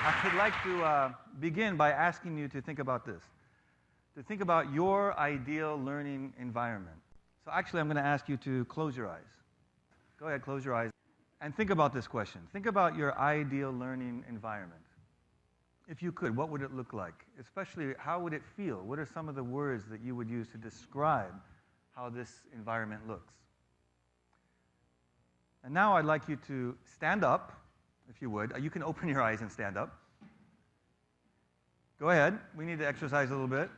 I'd like to begin by asking you to think about this, to think about your ideal learning environment. So actually, I'm going to ask you to close your eyes. Go ahead, close your eyes, and think about this question. Think about your ideal learning environment. If you could, what would it look like? Especially, how would it feel? What are some of the words that you would use to describe how this environment looks? And now I'd like you to stand up, if you would. You can open your eyes and stand up. Go ahead. We need to exercise a little bit.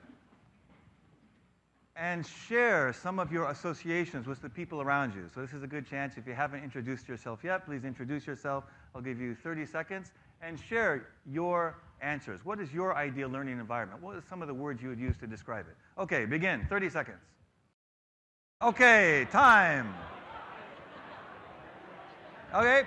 And share some of your associations with the people around you. So this is a good chance. If you haven't introduced yourself yet, please introduce yourself. I'll give you 30 seconds. And share your answers. What is your ideal learning environment? What are some of the words you would use to describe it? Okay, begin. 30 seconds. Okay, time. Okay.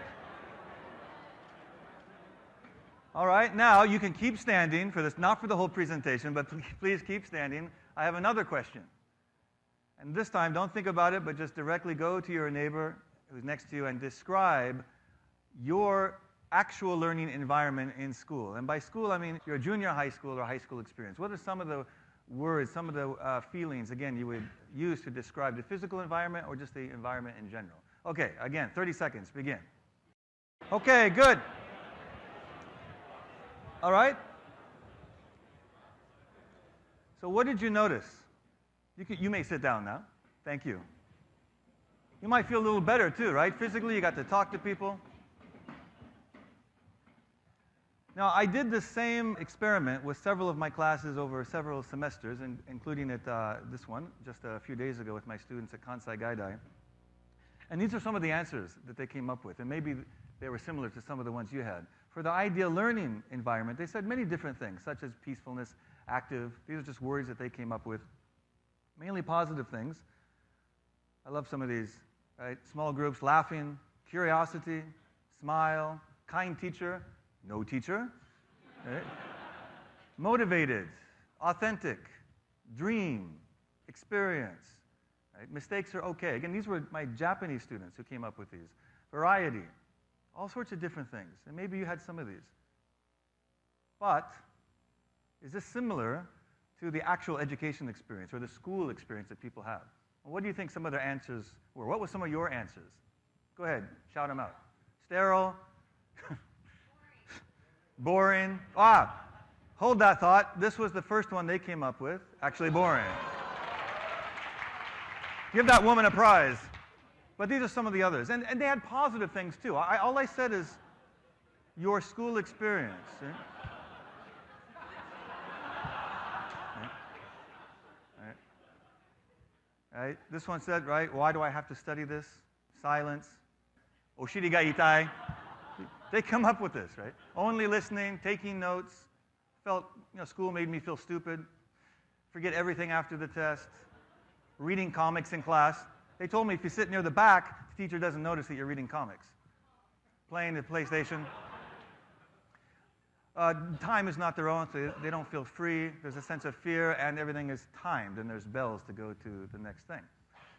All right, now you can keep standing for this, not for the whole presentation, but please keep standing. I have another question. And this time, don't think about it, but just directly go to your neighbor who's next to you and describe your actual learning environment in school. And by school, I mean your junior high school or high school experience. What are some of the words, some of the feelings, again, you would use to describe the physical environment or just the environment in general? Okay, again, 30 seconds, begin. Okay, good. All right. So what did you notice? You may sit down now. Thank you. You might feel a little better too, right? Physically, you got to talk to people. Now, I did the same experiment with several of my classes over several semesters, including at this one, just a few days ago with my students at Kansai Gaidai. And these are some of the answers that they came up with, and maybe they were similar to some of the ones you had. For the ideal learning environment, they said many different things, such as peacefulness, active. These are just words that they came up with. Mainly positive things. I love some of these, right? Small groups, laughing, curiosity, smile, kind teacher, no teacher, right? Motivated, authentic, dream, experience, right? Mistakes are okay. Again, these were my Japanese students who came up with these. Variety, all sorts of different things. And maybe you had some of these. But is this similar to the actual education experience or the school experience that people have? Well, what do you think some of their answers were? What were some of your answers? Go ahead, shout them out. Sterile. Boring. Hold that thought. This was the first one they came up with. Actually boring. Give that woman a prize. But these are some of the others. And they had positive things too. All I said is your school experience. Right? Right? This one said, right, why do I have to study this? Silence. Oshiri ga itai. They come up with this, right? Only listening, taking notes. Felt, school made me feel stupid. Forget everything after the test. Reading comics in class. They told me if you sit near the back, the teacher doesn't notice that you're reading comics. Playing the PlayStation. Time is not their own, so they don't feel free. There's a sense of fear, and everything is timed, and there's bells to go to the next thing.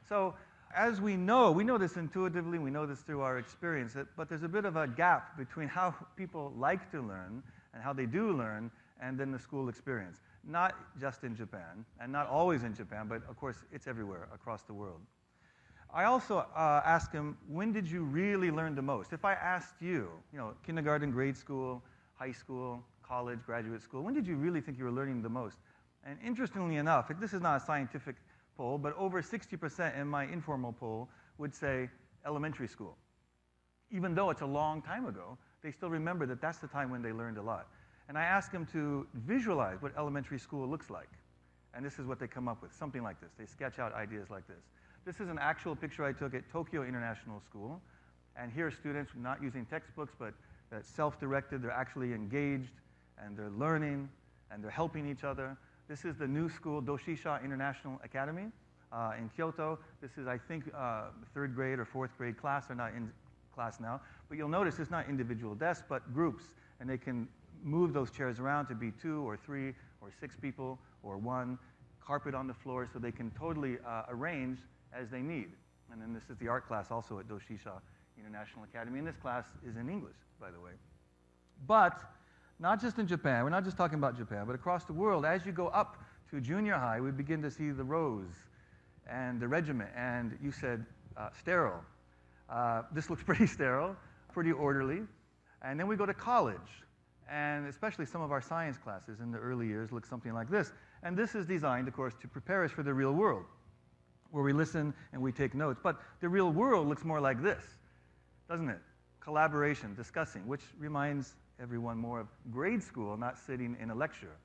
So as we know this intuitively, we know this through our experience, but there's a bit of a gap between how people like to learn and how they do learn, and then the school experience. Not just in Japan, and not always in Japan, but of course it's everywhere across the world. I also asked him, when did you really learn the most? If I asked you, kindergarten, grade school, high school, college, graduate school, when did you really think you were learning the most? And interestingly enough, this is not a scientific poll, but over 60% in my informal poll would say elementary school. Even though it's a long time ago, they still remember that that's the time when they learned a lot. And I asked them to visualize what elementary school looks like. And this is what they come up with, something like this. They sketch out ideas like this. This is an actual picture I took at Tokyo International School. And here are students not using textbooks, but self-directed. They're actually engaged, and they're learning, and they're helping each other. This is the new school, Doshisha International Academy in Kyoto. This is, I think, third grade or fourth grade class. They're not in class now. But you'll notice it's not individual desks, but groups. And they can move those chairs around to be 2 or 3 or 6 people or 1. Carpet on the floor, so they can totally arrange as they need. And then this is the art class also at Doshisha International Academy. And this class is in English, by the way. But not just in Japan, we're not just talking about Japan, but across the world, as you go up to junior high, we begin to see the rows and the regiment, and you said sterile. This looks pretty sterile, pretty orderly. And then we go to college, and especially some of our science classes in the early years look something like this. And this is designed, of course, to prepare us for the real world, where we listen and we take notes. But the real world looks more like this, doesn't it? Collaboration, discussing, which reminds everyone more of grade school, not sitting in a lecture.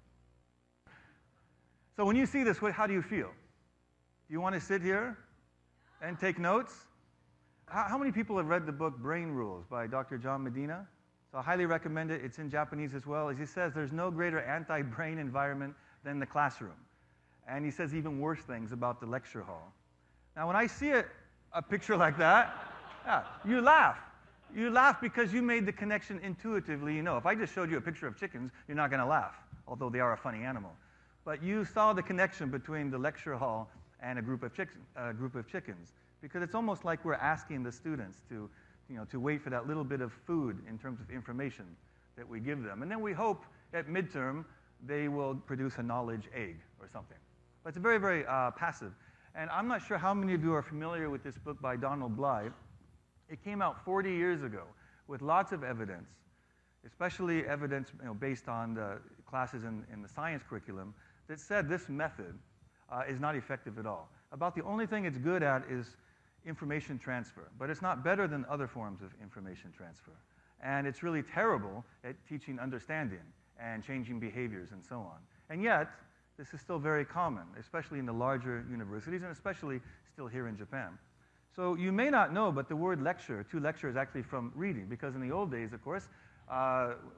So when you see this, how do you feel? Do you want to sit here and take notes? How many people have read the book Brain Rules by Dr. John Medina? So I highly recommend it. It's in Japanese as well. As he says, there's no greater anti-brain environment than the classroom. And he says even worse things about the lecture hall. Now, when I see a picture like that, yeah, you laugh. You laugh because you made the connection intuitively. You know, if I just showed you a picture of chickens, you're not going to laugh, although they are a funny animal. But you saw the connection between the lecture hall and a group of chickens, because it's almost like we're asking the students to wait for that little bit of food in terms of information that we give them. And then we hope at midterm they will produce a knowledge egg or something. But it's very, very passive. And I'm not sure how many of you are familiar with this book by Donald Blythe. It came out 40 years ago with lots of evidence, especially evidence based on the classes in the science curriculum, that said this method is not effective at all. About the only thing it's good at is information transfer, but it's not better than other forms of information transfer. And it's really terrible at teaching understanding and changing behaviors and so on. And yet, this is still very common, especially in the larger universities, and especially still here in Japan. So you may not know, but the word lecture, to lecture, is actually from reading, because in the old days, of course,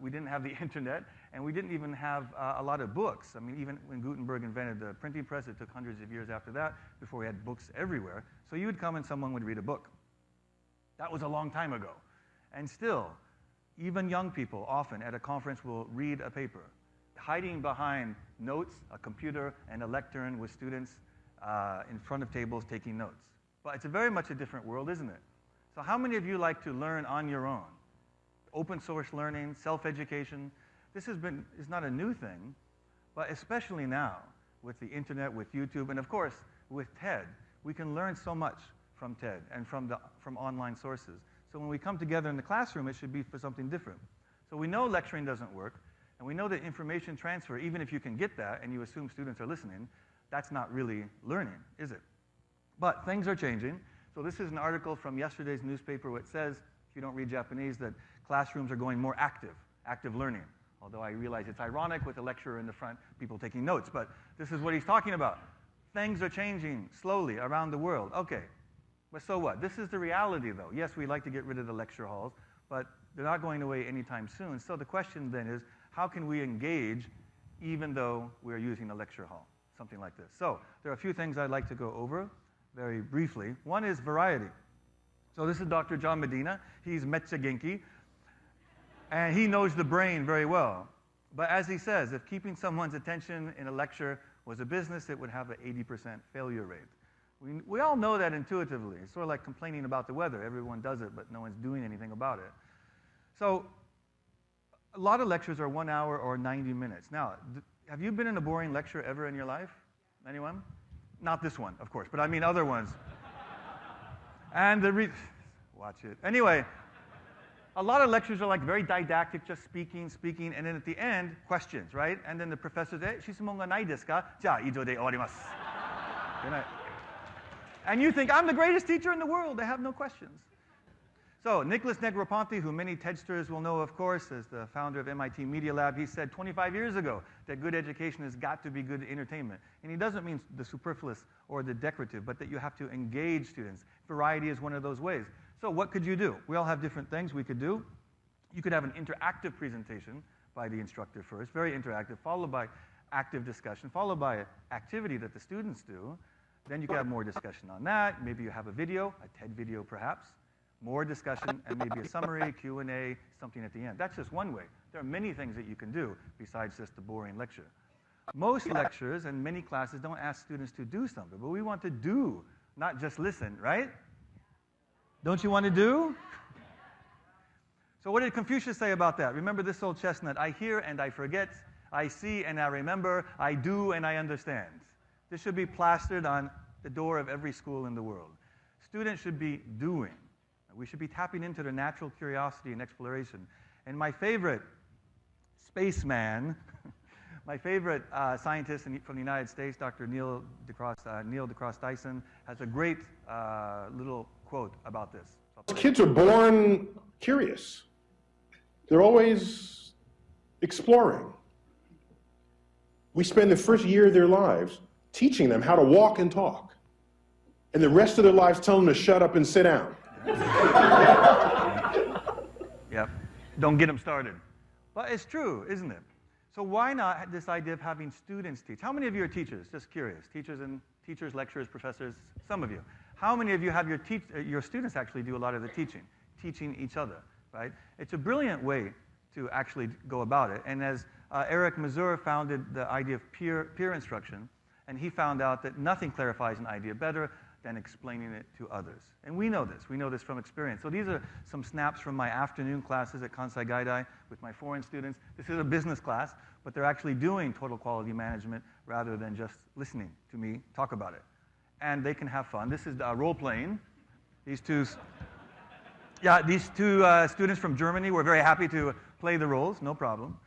we didn't have the internet, and we didn't even have a lot of books. I mean, even when Gutenberg invented the printing press, it took hundreds of years after that before we had books everywhere. So you would come and someone would read a book. That was a long time ago. And still, even young people often at a conference will read a paper, hiding behind notes, a computer, and a lectern with students in front of tables taking notes. But it's very much a different world, isn't it? So how many of you like to learn on your own? Open source learning, self-education. This is not a new thing, but especially now with the internet, with YouTube, and of course with TED. We can learn so much from TED and from online sources. So when we come together in the classroom, it should be for something different. So we know lecturing doesn't work, and we know that information transfer, even if you can get that and you assume students are listening, that's not really learning, is it? But things are changing. So this is an article from yesterday's newspaper which says, if you don't read Japanese, that classrooms are going more active learning. Although I realize it's ironic with a lecturer in the front, people taking notes, but this is what he's talking about. Things are changing slowly around the world. Okay, but so what? This is the reality, though. Yes, we like to get rid of the lecture halls, but they're not going away anytime soon. So the question then is, how can we engage even though we're using a lecture hall? Something like this. So there are a few things I'd like to go over very briefly. One is variety. So this is Dr. John Medina. He's metcha genki, and he knows the brain very well. But as he says, if keeping someone's attention in a lecture was a business, it would have an 80% failure rate. We all know that intuitively. It's sort of like complaining about the weather. Everyone does it, but no one's doing anything about it. So a lot of lectures are 1 hour or 90 minutes. Now, have you been in a boring lecture ever in your life? Anyone? Not this one, of course, but I mean other ones. And watch it. Anyway, a lot of lectures are like very didactic, just speaking, and then at the end, questions, right? And then the professor says, 質問がないですか? じゃあ、以上で終わります. Good night. And you think, I'm the greatest teacher in the world. They have no questions. So Nicholas Negroponte, who many TEDsters will know, of course, as the founder of MIT Media Lab, he said 25 years ago that good education has got to be good entertainment. And he doesn't mean the superfluous or the decorative, but that you have to engage students. Variety is one of those ways. So what could you do? We all have different things we could do. You could have an interactive presentation by the instructor first, very interactive, followed by active discussion, followed by an activity that the students do. Then you could have more discussion on that. Maybe you have a video, a TED video perhaps. More discussion, and maybe a summary, Q&A, something at the end. That's just one way. There are many things that you can do besides just the boring lecture. Most lectures and many classes don't ask students to do something, but we want to do, not just listen, right? Don't you want to do? So what did Confucius say about that? Remember this old chestnut, I hear and I forget, I see and I remember, I do and I understand. This should be plastered on the door of every school in the world. Students should be doing. We should be tapping into their natural curiosity and exploration. And my favorite spaceman, my favorite scientist from the United States, Dr. Neil deGrasse Tyson, has a great little quote about this. Kids are born curious. They're always exploring. We spend the first year of their lives teaching them how to walk and talk, and the rest of their lives telling them to shut up and sit down. Yep. Don't get them started. But it's true, isn't it? So why not this idea of having students teach? How many of you are teachers? Just curious. Teachers, lecturers, professors, some of you. How many of you have your students actually do a lot of the teaching each other, right? It's a brilliant way to actually go about it. And as Eric Mazur founded the idea of peer instruction, and he found out that nothing clarifies an idea better than explaining it to others. And we know this. We know this from experience. So these are some snaps from my afternoon classes at Kansai Gaidai with my foreign students. This is a business class, but they're actually doing total quality management rather than just listening to me talk about it. And they can have fun. This is role-playing. These two students from Germany were very happy to play the roles, no problem.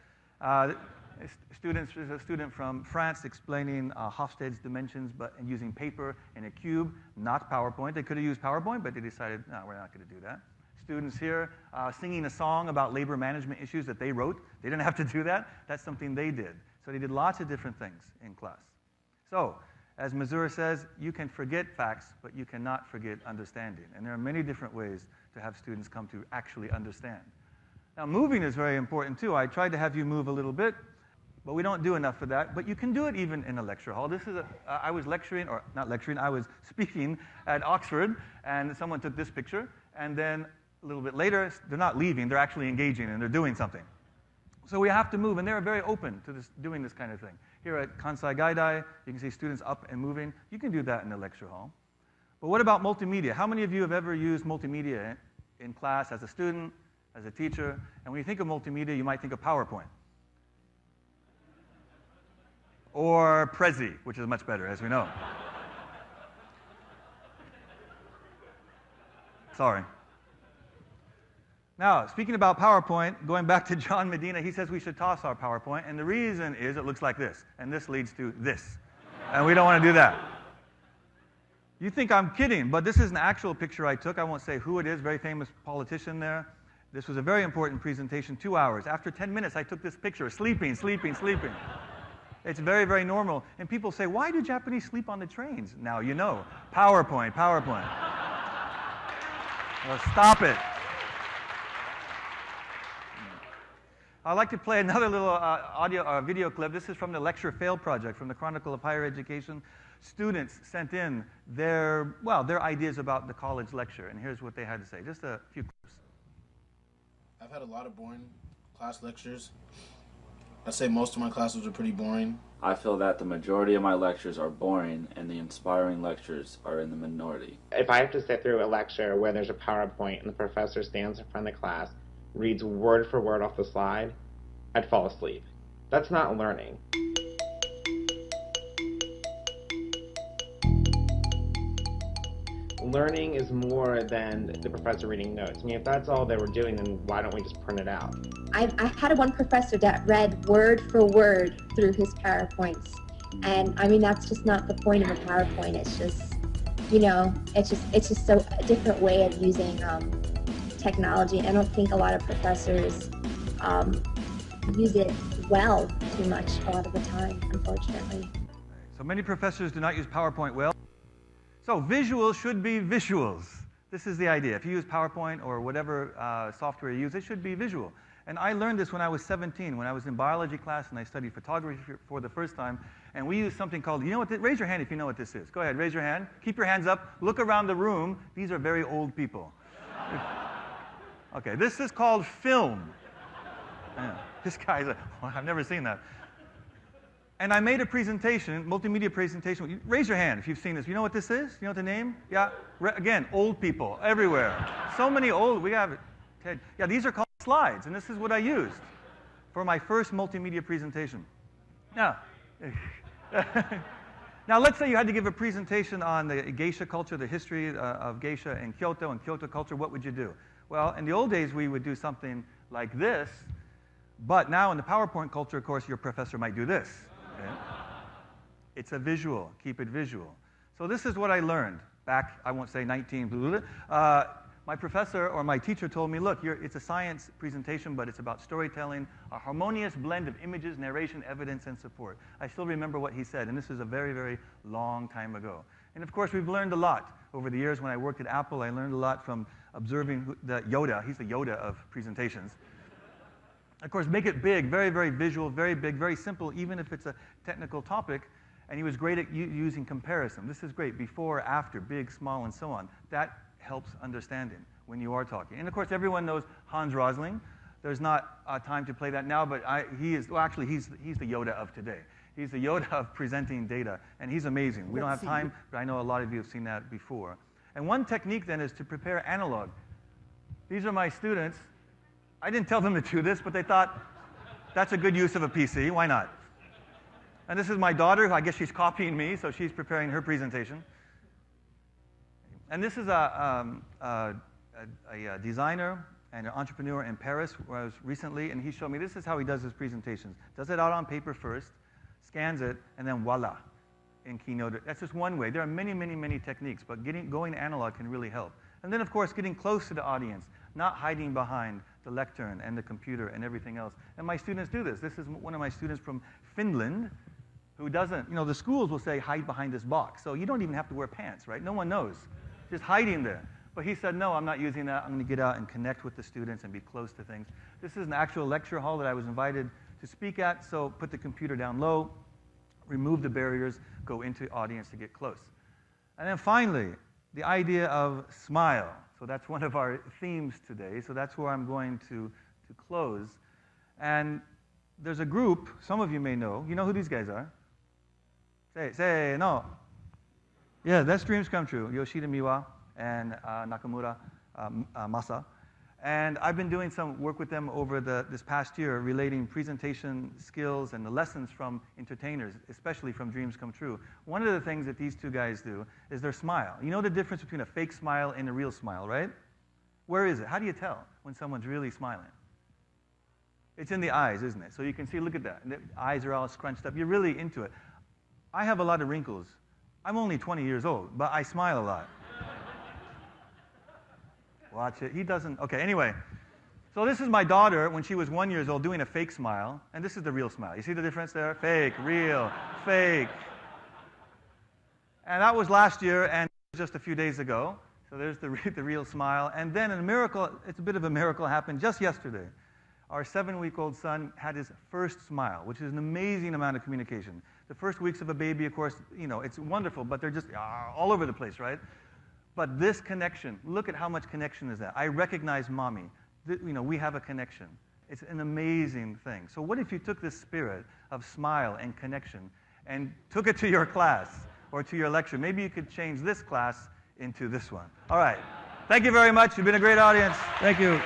There's a student from France explaining Hofstede's dimensions and using paper and a cube, not PowerPoint. They could have used PowerPoint, but they decided, no, we're not going to do that. Students here singing a song about labor management issues that they wrote. They didn't have to do that. That's something they did. So they did lots of different things in class. So, as Mazur says, you can forget facts, but you cannot forget understanding. And there are many different ways to have students come to actually understand. Now, moving is very important, too. I tried to have you move a little bit, but we don't do enough for that. But you can do it even in a lecture hall. I was lecturing, or not lecturing, I was speaking at Oxford, and someone took this picture. And then a little bit later, they're not leaving, they're actually engaging, and they're doing something. So we have to move, and they're very open to doing this kind of thing. Here at Kansai Gaidai, you can see students up and moving. You can do that in the lecture hall. But what about multimedia? How many of you have ever used multimedia in class as a student, as a teacher? And when you think of multimedia, you might think of PowerPoint. Or Prezi, which is much better, as we know. Sorry. Now, speaking about PowerPoint, going back to John Medina, he says we should toss our PowerPoint, and the reason is it looks like this, and this leads to this. And we don't want to do that. You think I'm kidding, but this is an actual picture I took. I won't say who it is, very famous politician there. This was a very important presentation, 2 hours. After 10 minutes, I took this picture, sleeping. It's very, very normal. And people say, why do Japanese sleep on the trains? Now you know. PowerPoint. Well, stop it. I'd like to play another little video clip. This is from the Lecture Fail Project, from the Chronicle of Higher Education. Students sent in their ideas about the college lecture, and here's what they had to say. Just a few clips. I've had a lot of boring class lectures. I'd say most of my classes are pretty boring. I feel that the majority of my lectures are boring and the inspiring lectures are in the minority. If I have to sit through a lecture where there's a PowerPoint and the professor stands in front of the class, reads word for word off the slide, I'd fall asleep. That's not learning. Learning is more than the professor reading notes. I mean, if that's all they were doing, then why don't we just print it out? I had one professor that read word for word through his PowerPoints. And I mean, that's just not the point of a PowerPoint. It's just, it's just so a different way of using technology. I don't think a lot of professors use it well too much a lot of the time, unfortunately. So many professors do not use PowerPoint well. So visuals should be visuals. This is the idea. If you use PowerPoint or whatever software you use, it should be visual. And I learned this when I was 17, when I was in biology class and I studied photography for the first time. And we used something called, raise your hand if you know what this is. Go ahead, raise your hand. Keep your hands up. Look around the room. These are very old people. Okay, this is called film. Yeah, this guy's like, well, I've never seen that. And I made a presentation, multimedia presentation. Raise your hand if you've seen this. You know what this is? You know what the name? Yeah, again, old people everywhere. So many old, we have it. Yeah, these are called slides, and this is what I used for my first multimedia presentation. Now, now let's say you had to give a presentation on the geisha culture, the history of geisha in Kyoto and Kyoto culture. What would you do? Well, in the old days, we would do something like this, but now in the PowerPoint culture, of course, your professor might do this. Okay? It's a visual. Keep it visual. So this is what I learned back, I won't say 19, my professor or my teacher told me, look, it's a science presentation, but it's about storytelling, a harmonious blend of images, narration, evidence, and support. I still remember what he said, and this was a very, very long time ago. And of course, we've learned a lot over the years. When I worked at Apple, I learned a lot from observing the Yoda. He's the Yoda of presentations. Of course, make it big, very, very visual, very big, very simple, even if it's a technical topic. And he was great at using comparison. This is great, before, after, big, small, and so on. That helps understanding when you are talking. And of course, everyone knows Hans Rosling. There's not time to play that now, but he's the Yoda of today. He's the Yoda of presenting data, and he's amazing. We don't have time, but I know a lot of you have seen that before. And one technique then is to prepare analog. These are my students. I didn't tell them to do this, but they thought, that's a good use of a PC, why not? And this is my daughter, who I guess she's copying me, so she's preparing her presentation. And this is a designer and an entrepreneur in Paris, where I was recently, and he showed me this is how he does his presentations. Does it out on paper first, scans it, and then voila, in Keynote. That's just one way. There are many, many, many techniques, but going analog can really help. And then, of course, getting close to the audience, not hiding behind the lectern and the computer and everything else. And my students do this. This is one of my students from Finland who doesn't, the schools will say, hide behind this box. So you don't even have to wear pants, right? No one knows. Just hiding there. But he said, no, I'm not using that. I'm going to get out and connect with the students and be close to things. This is an actual lecture hall that I was invited to speak at, so put the computer down low, remove the barriers, go into the audience to get close. And then finally, the idea of smile. So that's one of our themes today, so that's where I'm going to close. And there's a group, some of you may know. You know who these guys are? Say no. Yeah, that's Dreams Come True. Yoshida Miwa and Nakamura Masa. And I've been doing some work with them over this past year, relating presentation skills and the lessons from entertainers, especially from Dreams Come True. One of the things that these two guys do is their smile. You know the difference between a fake smile and a real smile, right? Where is it? How do you tell when someone's really smiling? It's in the eyes, isn't it? So you can see, look at that. The eyes are all scrunched up. You're really into it. I have a lot of wrinkles. I'm only 20 years old, but I smile a lot. Watch it. He doesn't. Okay, anyway. So this is my daughter when she was 1 year old doing a fake smile, and this is the real smile. You see the difference there? Fake, real, fake. And that was last year, and just a few days ago. So there's the real smile. And then a miracle, it's a bit of a miracle, happened just yesterday. Our 7-week-old son had his first smile, which is an amazing amount of communication. The first weeks of a baby, of course, it's wonderful, but they're just all over the place, right? But this connection, look at how much connection is that. I recognize mommy. We have a connection. It's an amazing thing. So what if you took this spirit of smile and connection and took it to your class or to your lecture? Maybe you could change this class into this one. All right. Thank you very much. You've been a great audience. Thank you.